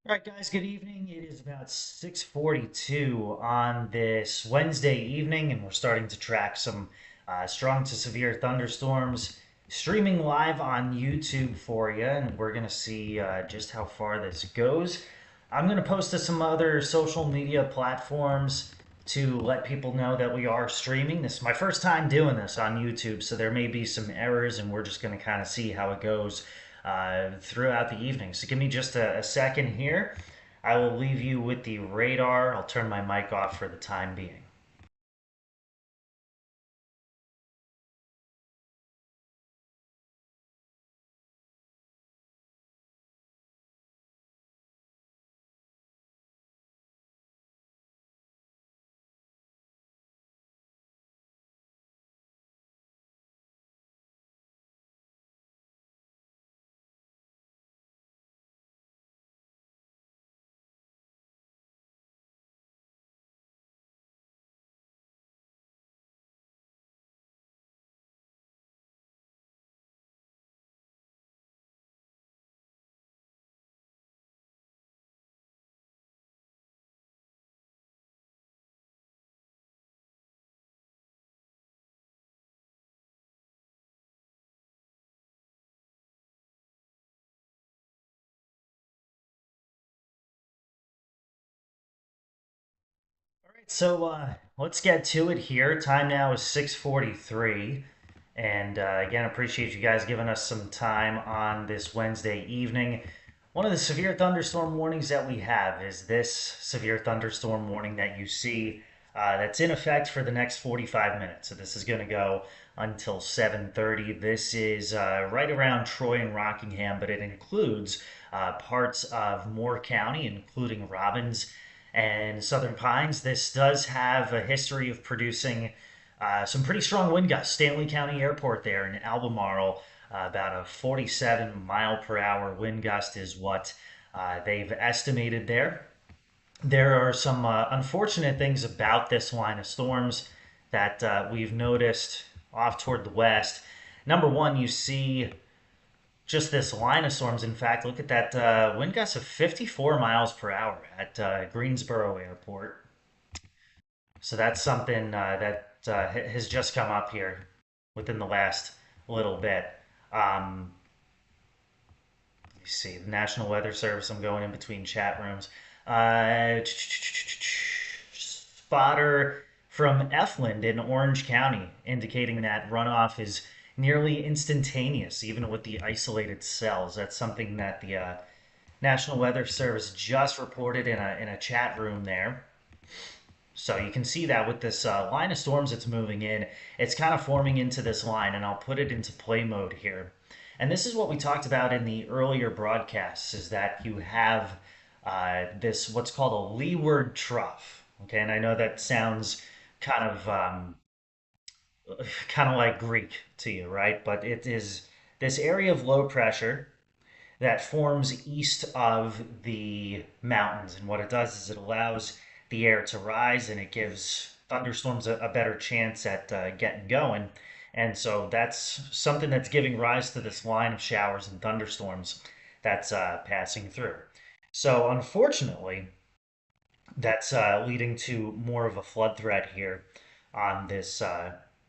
All right, guys, good evening. It is about 6:42 on this Wednesday evening, and we're starting to track some strong to severe thunderstorms streaming live on YouTube for you, and we're going to see just how far this goes. I'm going to post to some other social media platforms to let people know that we are streaming. This is my first time doing this on YouTube, so there may be some errors, and we're just going to kind of see how it goes throughout the evening. So give me just a second here. I will leave you with the radar. I'll turn my mic off for the time being. All right, so let's get to it here. Time now is 6:43. And again, appreciate you guys giving us some time on this Wednesday evening. One of the severe thunderstorm warnings that we have is this severe thunderstorm warning that you see that's in effect for the next 45 minutes. So this is going to go until 7:30. This is right around Troy and Rockingham, but it includes parts of Moore County, including Robbins and Southern Pines. This does have a history of producing some pretty strong wind gusts. Stanley County Airport there in Albemarle, about a 47 mile per hour wind gust is what they've estimated there. There are some unfortunate things about this line of storms that we've noticed off toward the west. Number one, you see just this line of storms. In fact, look at that wind gust of 54 miles per hour at Greensboro Airport. So that's something that has just come up here within the last little bit. Let me see. The National Weather Service, I'm going in between chat rooms. Spotter from Efland in Orange County indicating that runoff is nearly instantaneous, even with the isolated cells. That's something that the National Weather Service just reported in a chat room there. So you can see that with this line of storms that's moving in, it's kind of forming into this line, and I'll put it into play mode here. And this is what we talked about in the earlier broadcasts, is that you have this what's called a leeward trough. Okay, and I know that sounds kind of kind of like Greek to you, right? But it is this area of low pressure that forms east of the mountains. And what it does is it allows the air to rise and it gives thunderstorms a better chance at getting going. And so that's something that's giving rise to this line of showers and thunderstorms that's passing through. So unfortunately, that's leading to more of a flood threat here on this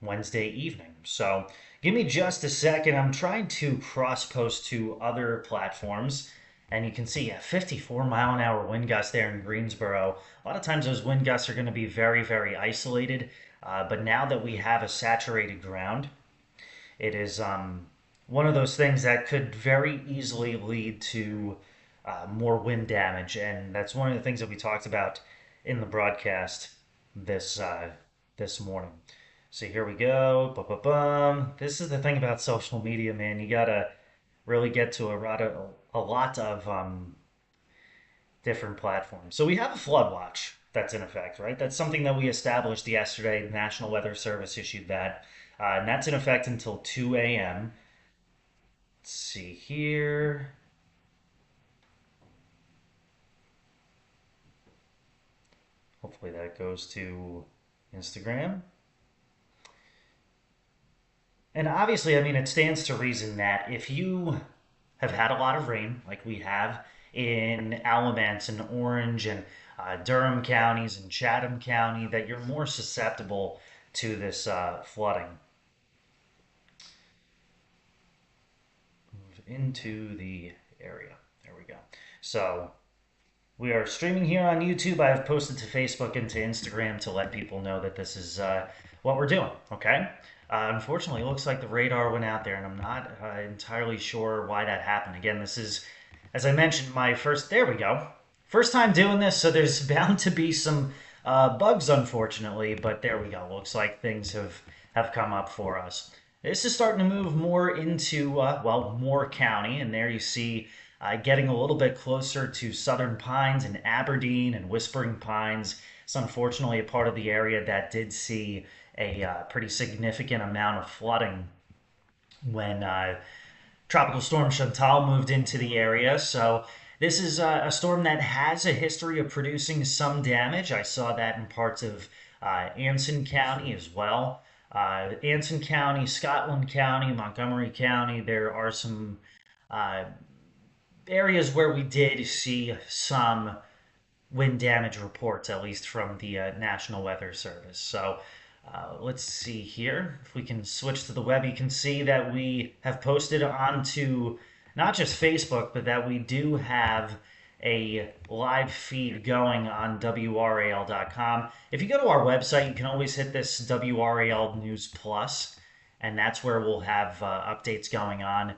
Wednesday evening. So give me just a second. I'm trying to cross post to other platforms. And you can see a 54 mile an hour wind gust there in Greensboro. A lot of times those wind gusts are going to be very, very isolated. But now that we have a saturated ground, it is one of those things that could very easily lead to more wind damage, and that's one of the things that we talked about in the broadcast this this morning. So here we go. Ba-ba-bum. This is the thing about social media, man. You gotta really get to a lot of different platforms. So we have a flood watch that's in effect, right? That's something that we established yesterday. The National Weather Service issued that, and that's in effect until 2 a.m. Let's see here. Hopefully that goes to Instagram. And obviously, I mean, it stands to reason that if you have had a lot of rain, like we have in Alamance and Orange and Durham counties and Chatham County, that you're more susceptible to this flooding. Move into the area. There we go. So we are streaming here on YouTube. I have posted to Facebook and to Instagram to let people know that this is what we're doing. Okay. Unfortunately, it looks like the radar went out there, and I'm not entirely sure why that happened. Again, this is, as I mentioned, my first. There we go. First time doing this, so there's bound to be some bugs, unfortunately. But there we go. Looks like things have come up for us. This is starting to move more into well, Moore County, and there you see getting a little bit closer to Southern Pines and Aberdeen and Whispering Pines. It's unfortunately a part of the area that did see a pretty significant amount of flooding when Tropical Storm Chantal moved into the area. So this is a storm that has a history of producing some damage. I saw that in parts of Anson County as well. Anson County, Scotland County, Montgomery County, there are some uh, areas where we did see some wind damage reports, at least from the National Weather Service. So let's see here. If we can switch to the web, you can see that we have posted onto not just Facebook, but that we do have a live feed going on WRAL.com. If you go to our website, you can always hit this WRAL News Plus, and that's where we'll have updates going on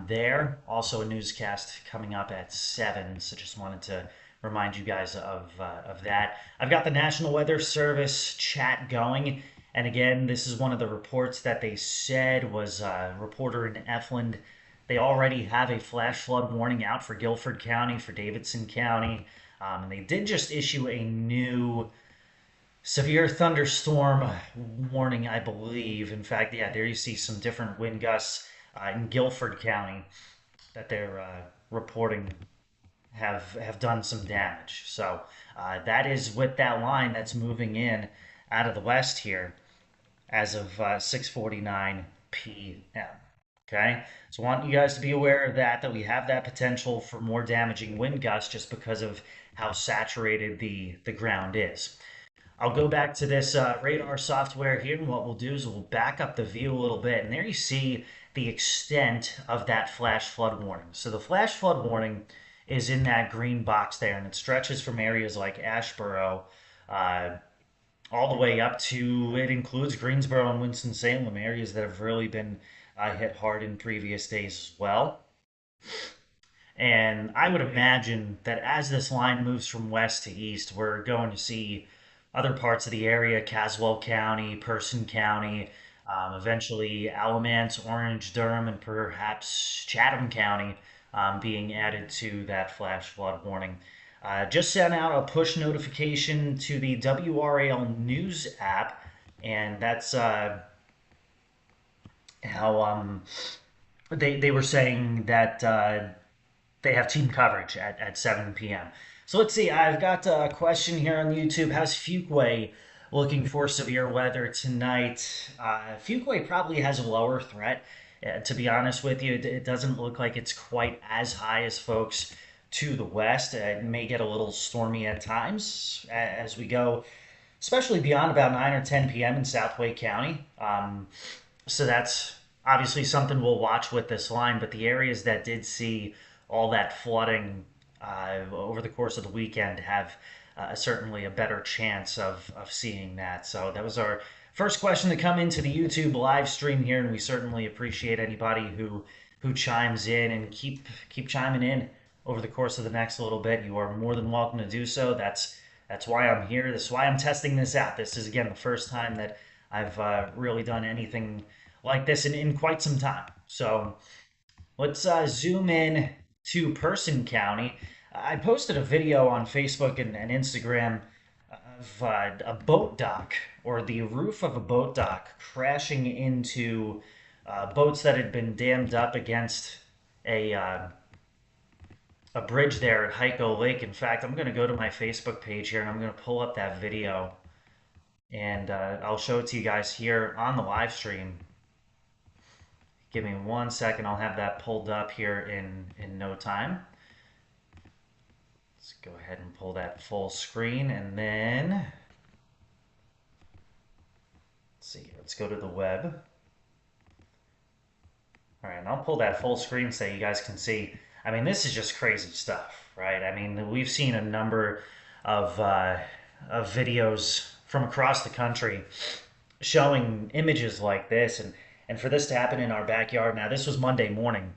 there. Also, a newscast coming up at 7. So just wanted to remind you guys of that. I've got the National Weather Service chat going. And again, this is one of the reports that they said was a reporter in Efland. They already have a flash flood warning out for Guilford County, for Davidson County. And they did just issue a new severe thunderstorm warning, I believe. In fact, yeah, there you see some different wind gusts in Guilford County that they're reporting have done some damage. So that is with that line that's moving in out of the west here as of 6:49 p.m. Okay, so I want you guys to be aware of that we have that potential for more damaging wind gusts just because of how saturated the ground is. I'll go back to this radar software here, and what we'll do is we'll back up the view a little bit, and there you see the extent of that flash flood warning. So the flash flood warning is in that green box there, and it stretches from areas like Asheboro all the way up to, it includes Greensboro and Winston-Salem, areas that have really been hit hard in previous days as well. And I would imagine that as this line moves from west to east, we're going to see other parts of the area, Caswell County, Person County, eventually Alamance, Orange, Durham, and perhaps Chatham County being added to that flash flood warning. Just sent out a push notification to the WRAL News app, and that's how they were saying that they have team coverage at 7 p.m. So let's see. I've got a question here on YouTube. How's Fuquay looking for severe weather tonight? Fuquay probably has a lower threat. To be honest with you, it doesn't look like it's quite as high as folks to the west. It may get a little stormy at times as we go, especially beyond about 9 or 10 p.m. in Southway County. So that's obviously something we'll watch with this line. But the areas that did see all that flooding over the course of the weekend have certainly a better chance of seeing that. So that was our first question to come into the YouTube live stream here, and we certainly appreciate anybody who chimes in, and keep chiming in over the course of the next little bit. You are more than welcome to do so. That's why I'm here. That's why I'm testing this out. This is, again, the first time that I've really done anything like this in quite some time. So let's zoom in to Person County. I posted a video on Facebook and Instagram of a boat dock, or the roof of a boat dock, crashing into boats that had been dammed up against a bridge there at Heiko Lake. In fact, I'm going to go to my Facebook page here, and I'm going to pull up that video, and I'll show it to you guys here on the live stream. Give me 1 second. I'll have that pulled up here in no time. Let's go ahead and pull that full screen, and then let's see. Let's go to the web. All right, and I'll pull that full screen so you guys can see. I mean, this is just crazy stuff, right? I mean, we've seen a number of videos from across the country showing images like this, and for this to happen in our backyard. Now, this was Monday morning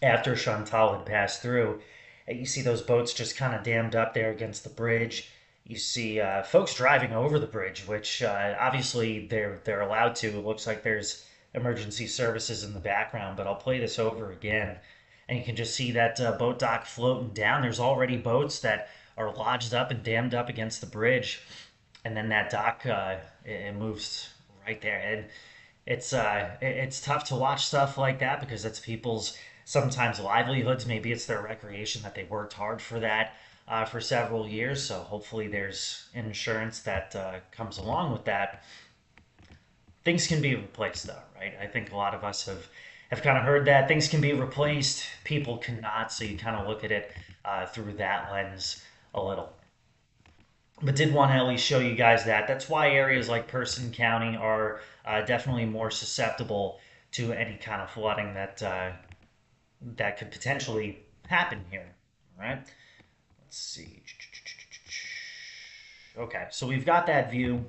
after Chantal had passed through. You see those boats just kind of dammed up there against the bridge. You see folks driving over the bridge, which obviously they're allowed to. It looks like there's emergency services in the background, but I'll play this over again, and you can just see that boat dock floating down. There's already boats that are lodged up and dammed up against the bridge, and then that dock it moves right there. And it's tough to watch stuff like that because it's people's sometimes livelihoods. Maybe it's their recreation that they worked hard for that for several years. So hopefully there's insurance that comes along with that. Things can be replaced though, right? I think a lot of us have kind of heard that things can be replaced, people cannot. So you kind of look at it through that lens a little. But did want to at least show you guys that. That's why areas like Person County are definitely more susceptible to any kind of flooding that could potentially happen here. All right. Let's see. Okay, so we've got that view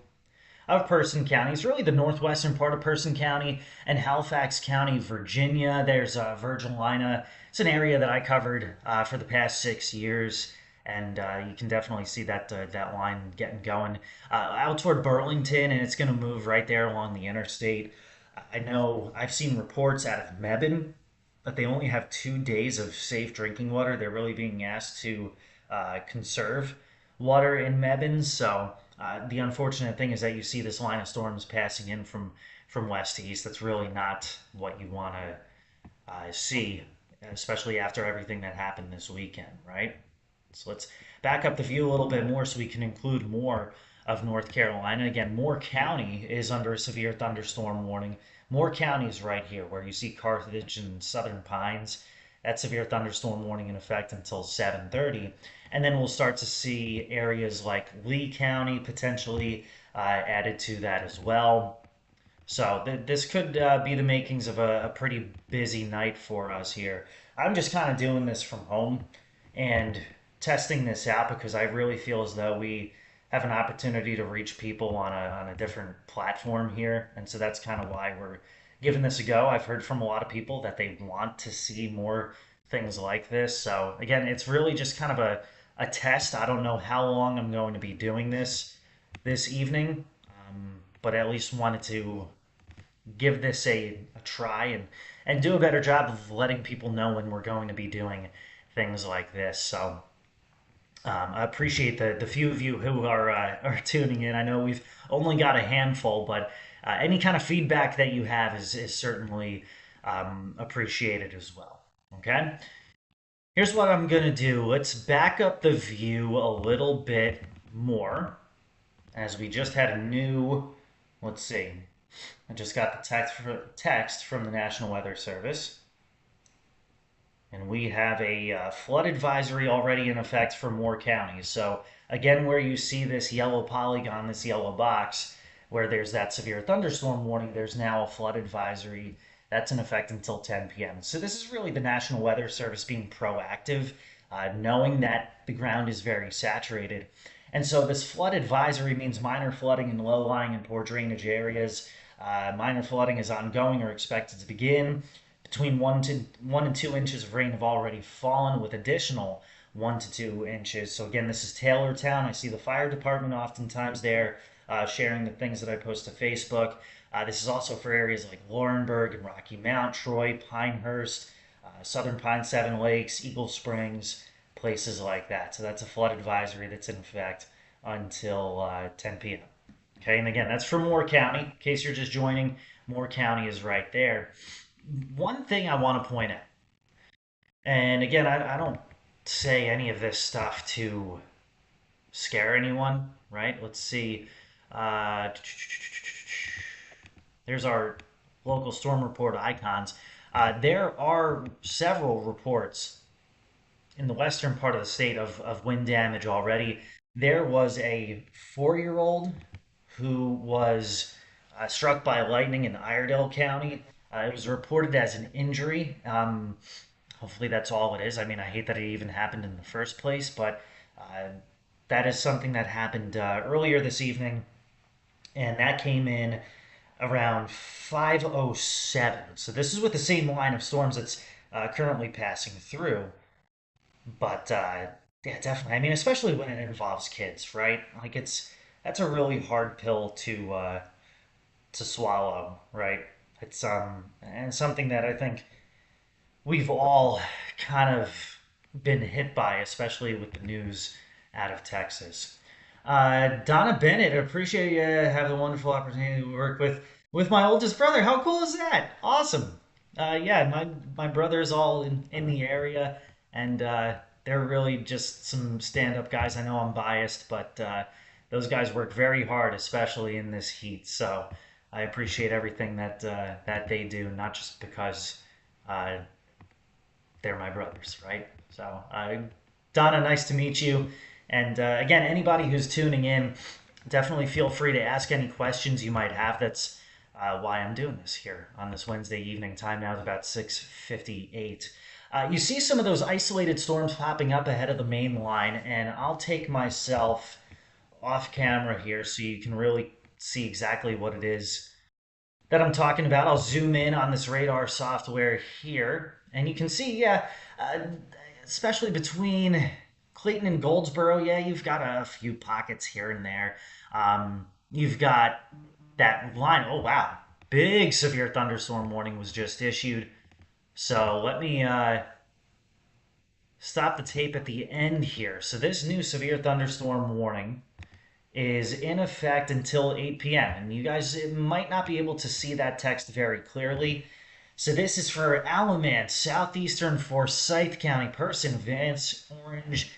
of Person County. It's really the northwestern part of Person County and Halifax County, Virginia. There's Virgilina. It's an area that I covered for the past 6 years, and you can definitely see that line getting going out toward Burlington, and it's going to move right there along the interstate. I know I've seen reports out of Mebane that they only have 2 days of safe drinking water. They're really being asked to conserve water in Mebane, so the unfortunate thing is that you see this line of storms passing in from west to east. That's really not what you want to see, especially after everything that happened this weekend, right? So let's back up the view a little bit more so we can include more of North Carolina. Again, Moore County is under a severe thunderstorm warning. Moore County is right here where you see Carthage and Southern Pines. That severe thunderstorm warning in effect until 7:30. And then we'll start to see areas like Lee County potentially added to that as well. So this could be the makings of a pretty busy night for us here. I'm just kind of doing this from home and testing this out because I really feel as though we have an opportunity to reach people on a different platform here. And so that's kind of why we're giving this a go. I've heard from a lot of people that they want to see more things like this. So again, it's really just kind of a test. I don't know how long I'm going to be doing this evening, but I at least wanted to give this a try and do a better job of letting people know when we're going to be doing things like this. So I appreciate the few of you who are tuning in. I know we've only got a handful, but any kind of feedback that you have is certainly appreciated as well. Okay. Here's what I'm going to do. Let's back up the view a little bit more as we just had a new, let's see, I just got the text from the National Weather Service. And we have a flood advisory already in effect for Moore County. So again, where you see this yellow polygon, this yellow box, where there's that severe thunderstorm warning, there's now a flood advisory that's in effect until 10 p.m. So this is really the National Weather Service being proactive, knowing that the ground is very saturated. And so this flood advisory means minor flooding in low-lying and poor drainage areas. Minor flooding is ongoing or expected to begin. Between 1 and 2 inches of rain have already fallen, with additional 1 to 2 inches. So again, this is Taylortown. I see the fire department oftentimes there sharing the things that I post to Facebook. This is also for areas like Laurinburg and Rocky Mount, Troy, Pinehurst, Southern Pine, Seven Lakes, Eagle Springs, places like that. So that's a flood advisory that's in effect until 10 p.m. Okay, and again, that's for Moore County. In case you're just joining, Moore County is right there. One thing I want to point out, and again, I don't say any of this stuff to scare anyone, right? Let's see. There's our local storm report icons. There are several reports in the western part of the state of wind damage already. There was a 4 year old who was struck by lightning in Iredell County. It was reported as an injury. Hopefully, that's all it is. I mean, I hate that it even happened in the first place, but that is something that happened earlier this evening, and that came in around 5:07. So this is with the same line of storms that's currently passing through. But yeah, definitely. I mean, especially when it involves kids, right? Like that's a really hard pill to swallow, right? It's and something that I think we've all kind of been hit by, especially with the news out of Texas. Donna Bennett, I appreciate you having the wonderful opportunity to work with my oldest brother. How cool is that? Awesome. Yeah, my brother's all in the area, and they're really just some stand-up guys. I know I'm biased, but those guys work very hard, especially in this heat. So I appreciate everything that they do, not just because uh, they're my brothers, right? So, Donna, nice to meet you. And again, anybody who's tuning in, definitely feel free to ask any questions you might have. That's why I'm doing this here on this Wednesday evening. Time now is about 6:58. You see some of those isolated storms popping up ahead of the main line, and I'll take myself off camera here so you can really see exactly what it is that I'm talking about. I'll zoom in on this radar software here, and you can see, yeah, uh, especially between Clayton and Goldsboro, yeah, you've got a few pockets here and there. You've got that line. Oh, wow. Big severe thunderstorm warning was just issued. So let me stop the tape at the end here. So this new severe thunderstorm warning is in effect until 8 p.m. And you guys might not be able to see that text very clearly. So this is for Alamance, southeastern Forsyth County, Person, Vance, Orange,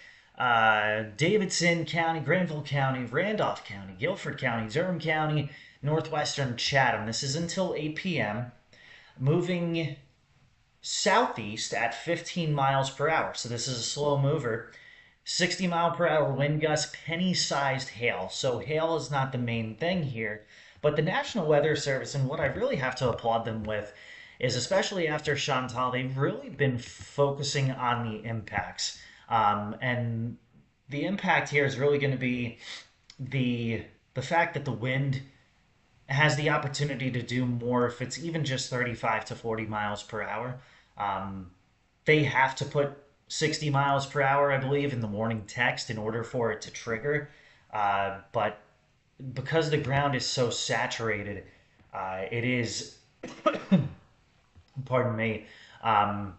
Davidson County, Granville County, Randolph County, Guilford County, Durham County, northwestern Chatham. This is until 8 p.m. Moving southeast at 15 miles per hour. So this is a slow mover. 60-mile-per-hour wind gusts, penny-sized hail. So hail is not the main thing here. But the National Weather Service, and what I really have to applaud them with, is especially after Chantal, they've really been focusing on the impacts. And the impact here is really going to be the fact that the wind has the opportunity to do more if it's even just 35 to 40 miles per hour. Um, they have to put 60 miles per hour, I believe, in the warning text in order for it to trigger. But because the ground is so saturated, it is, pardon me, um,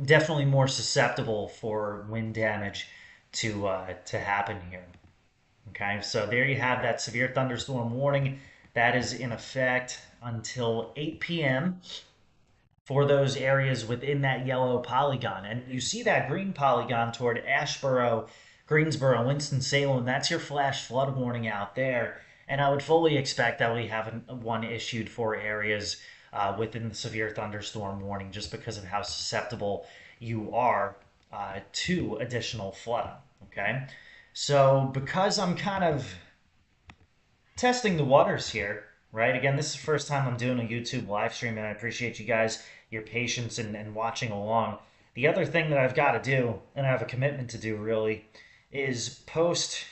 definitely more susceptible for wind damage to happen here. Okay, so there you have that severe thunderstorm warning. That is in effect until 8 p.m. for those areas within that yellow polygon. And you see that green polygon toward Ashboro, Greensboro, Winston-Salem. That's your flash flood warning out there. And I would fully expect that we have one issued for areas within the severe thunderstorm warning just because of how susceptible you are to additional flooding. Okay. So because I'm kind of testing the waters here, right? Again, this is the first time I'm doing a YouTube live stream, and I appreciate you guys, your patience and watching along. The other thing that I've got to do, and I have a commitment to do really, is post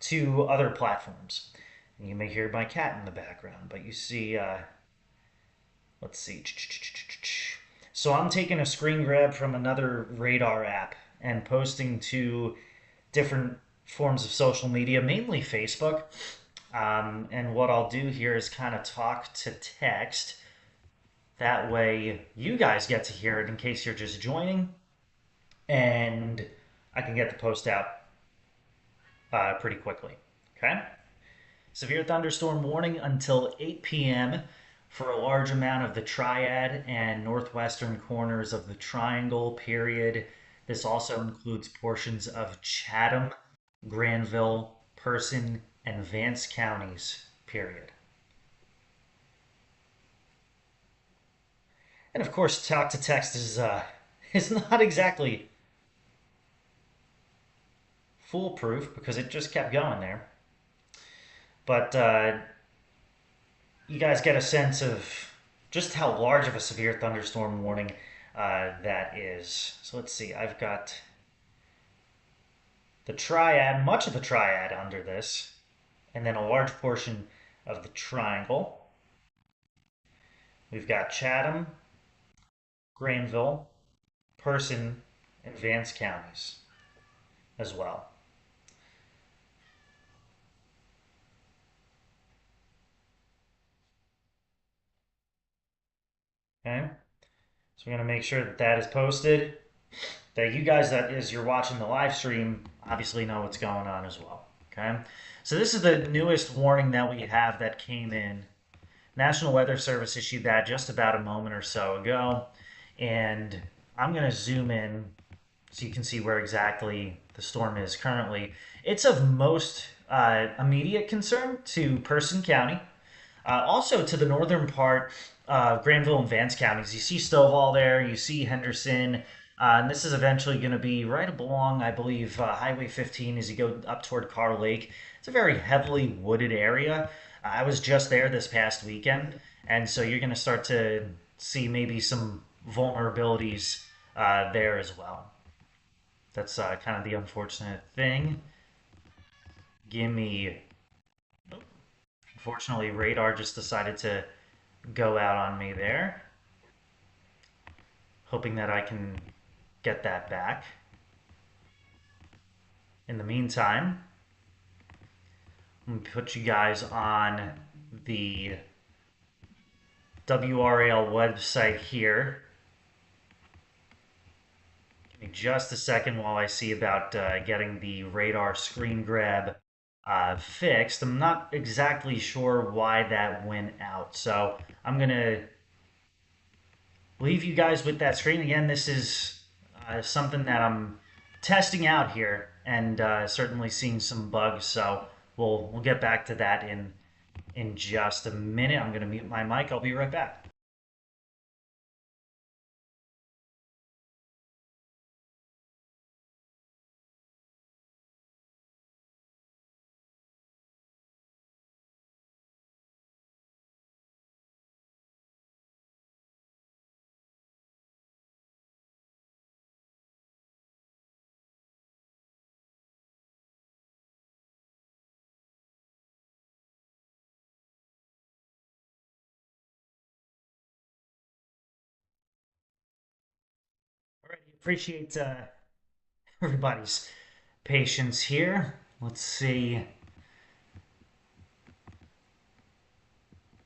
to other platforms. And you may hear my cat in the background, but you see, let's see. So I'm taking a screen grab from another radar app and posting to different forms of social media, mainly Facebook. And what I'll do here is kind of talk to text. That way you guys get to hear it in case you're just joining. And I can get the post out pretty quickly. Okay? Severe thunderstorm warning until 8 p.m. for a large amount of the Triad and northwestern corners of the Triangle, period. This also includes portions of Chatham, Granville, Person, and Vance counties, period. And of course, talk to text is is not exactly foolproof because it just kept going there. But you guys get a sense of just how large of a severe thunderstorm warning that is. So let's see. I've got the triad, much of the triad under this, and then a large portion of the triangle. We've got Chatham, Granville, Person, and Vance counties as well. Okay, so we're gonna make sure that that is posted. That you guys, that is, you're watching the live stream, obviously know what's going on as well. Okay, so this is the newest warning that we have that came in. National Weather Service issued that just about a moment or so ago, and I'm gonna zoom in so you can see where exactly the storm is currently. It's of most immediate concern to Person County, also to the northern part of Granville and Vance counties. You see Stovall there, you see Henderson, and this is eventually going to be right along, I believe, Highway 15 as you go up toward Carr Lake. It's a very heavily wooded area. I was just there this past weekend, and so you're going to start to see maybe some vulnerabilities there as well. That's kind of the unfortunate thing. Give me. Unfortunately, radar just decided to go out on me there. Hoping that I can get that back. In the meantime, I'm going to put you guys on the WRAL website here. Give me just a second while I see about getting the radar screen grab fixed. I'm not exactly sure why that went out, so I'm going to leave you guys with that screen. Again, this is something that I'm testing out here and certainly seeing some bugs. So we'll get back to that in just a minute. I'm going to mute my mic. I'll be right back. All right, appreciate everybody's patience here. Let's see if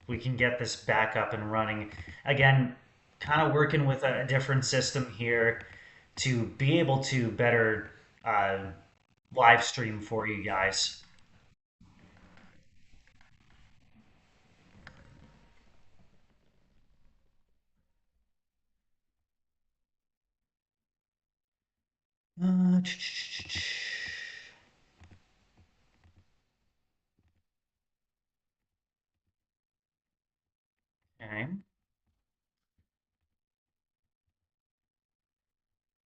we can get this back up and running. Again, kind of working with a different system here to be able to better uh, live stream for you guys. Uh, okay.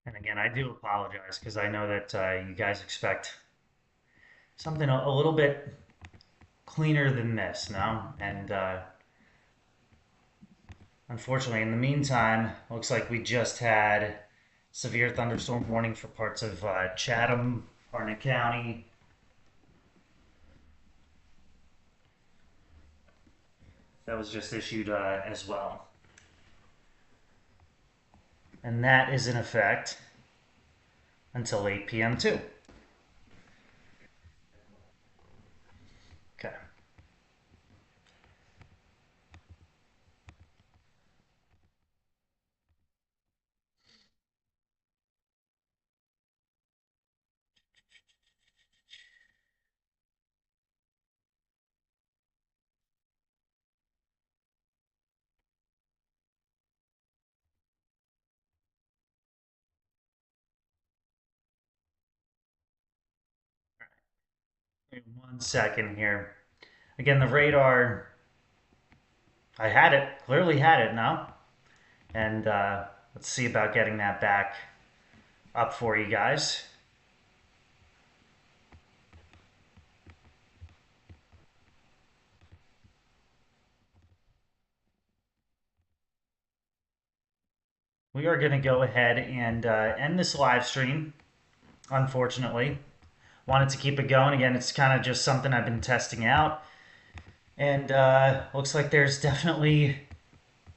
And again, I do apologize because I know that you guys expect something a little bit cleaner than this, no? And unfortunately, in the meantime, looks like we just had severe thunderstorm warning for parts of Chatham, Harnett County. That was just issued as well. And that is in effect until 8 p.m. too. Okay. Wait 1 second here. Again, the radar, I had it, clearly had it now. And let's see about getting that back up for you guys. We are going to go ahead and end this live stream, unfortunately. Wanted to keep it going. Again, it's kind of just something I've been testing out. And looks like there's definitely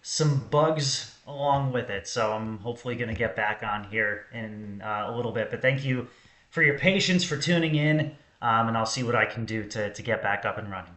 some bugs along with it. So I'm hopefully going to get back on here in a little bit. But thank you for your patience, for tuning in. And I'll see what I can do to get back up and running.